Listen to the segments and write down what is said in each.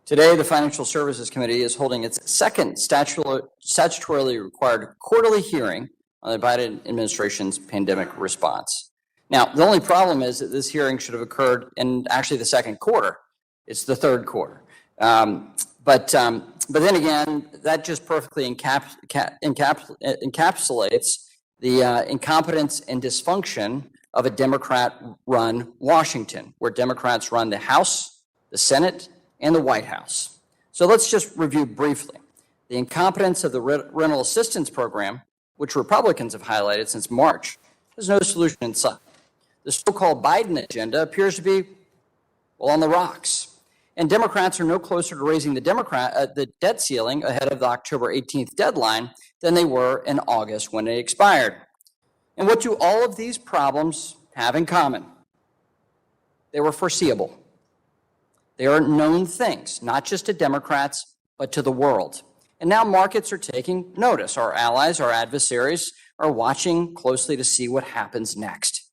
Today, the Financial Services Committee is holding its second statutorily required quarterly hearing on the Biden administration's pandemic response. Now, the only problem is that this hearing should have occurred in actually the second quarter. It's the third quarter. But then again, that just perfectly encapsulates the incompetence and dysfunction of a Democrat-run Washington, where Democrats run the House, the Senate, and the White House. So let's just review briefly. The incompetence of the rental assistance program, which Republicans have highlighted since March, there's no solution in sight. The so-called Biden agenda appears to be, well, on the rocks. And Democrats are no closer to raising the debt ceiling ahead of the October 18th deadline than they were in August when it expired. And what do all of these problems have in common? They were foreseeable. They are known things, not just to Democrats, but to the world. And now markets are taking notice. Our allies, our adversaries are watching closely to see what happens next.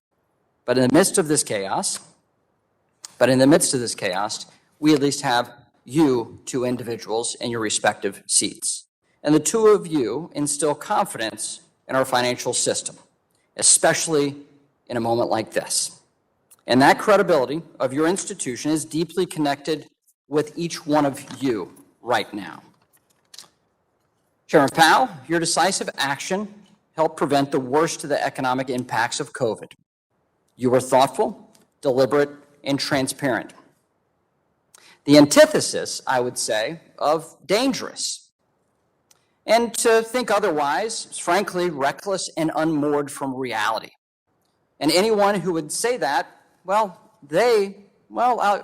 But in the midst of this chaos, we at least have you two individuals in your respective seats. And the two of you instill confidence in our financial system, especially in a moment like this. And that credibility of your institution is deeply connected with each one of you right now. Chairman Powell, your decisive action helped prevent the worst of the economic impacts of COVID. You were thoughtful, deliberate, and transparent. The antithesis, I would say, of dangerous. And to think otherwise is frankly reckless and unmoored from reality. And anyone who would say that,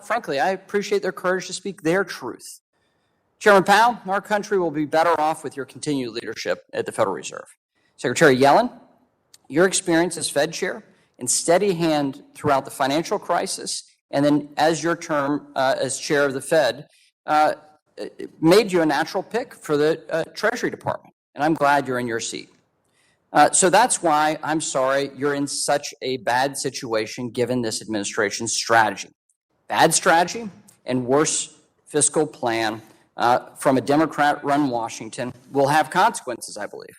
frankly, I appreciate their courage to speak their truth. Chairman Powell, our country will be better off with your continued leadership at the Federal Reserve. Secretary Yellen, your experience as Fed chair and steady hand throughout the financial crisis, and then as your term as chair of the Fed, made you a natural pick for the Treasury Department, and I'm glad you're in your seat. So that's why I'm sorry you're in such a bad situation given this administration's strategy. Bad strategy and worse fiscal plan from a Democrat-run Washington will have consequences, I believe.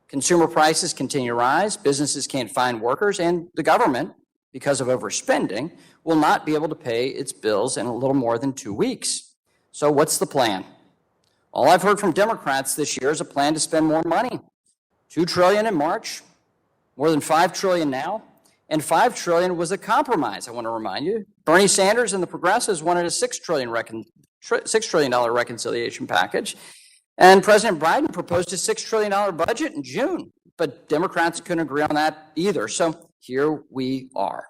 Consumer prices continue to rise, businesses can't find workers, and the government, because of overspending, will not be able to pay its bills in a little more than 2 weeks. So what's the plan? All I've heard from Democrats this year is a plan to spend more money. $2 trillion in March, more than $5 trillion now, and $5 trillion was a compromise, I want to remind you. Bernie Sanders and the Progressives wanted a $6 trillion reconciliation package, and President Biden proposed a $6 trillion budget in June, but Democrats couldn't agree on that either. So here we are.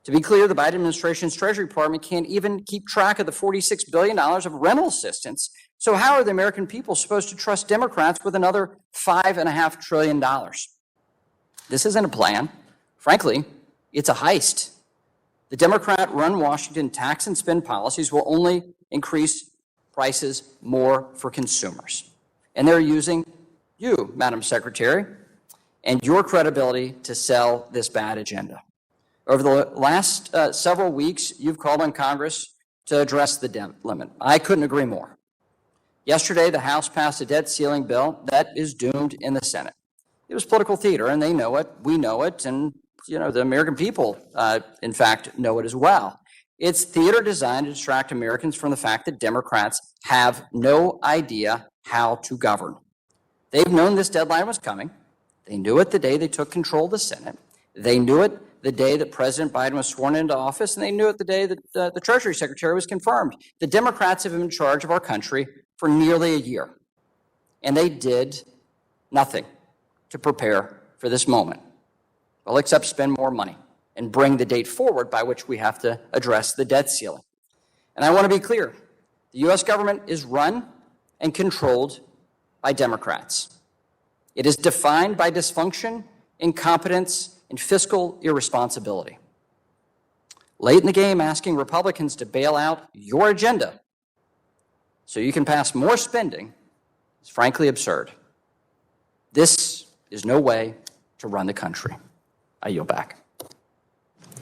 To be clear, the Biden administration's Treasury Department can't even keep track of the $46 billion of rental assistance. So how are the American people supposed to trust Democrats with another $5.5 trillion? This isn't a plan. Frankly, it's a heist. The Democrat-run Washington tax and spend policies will only increase prices more for consumers. And they're using you, Madam Secretary, and your credibility to sell this bad agenda. Over the last several weeks, you've called on Congress to address the debt limit. I couldn't agree more. Yesterday, the House passed a debt ceiling bill that is doomed in the Senate. It was political theater, and they know it, we know it, and the American people, in fact, know it as well. It's theater designed to distract Americans from the fact that Democrats have no idea how to govern. They've known this deadline was coming. They knew it the day they took control of the Senate. They knew it the day that President Biden was sworn into office, and they knew it the day that the Treasury Secretary was confirmed. The Democrats have been in charge of our country for nearly a year, and they did nothing to prepare for this moment, well, except spend more money and bring the date forward by which we have to address the debt ceiling. And I want to be clear, the U.S. government is run and controlled by Democrats. It is defined by dysfunction, incompetence, and fiscal irresponsibility. Late in the game, asking Republicans to bail out your agenda so you can pass more spending is frankly absurd. This is no way to run the country. I yield back.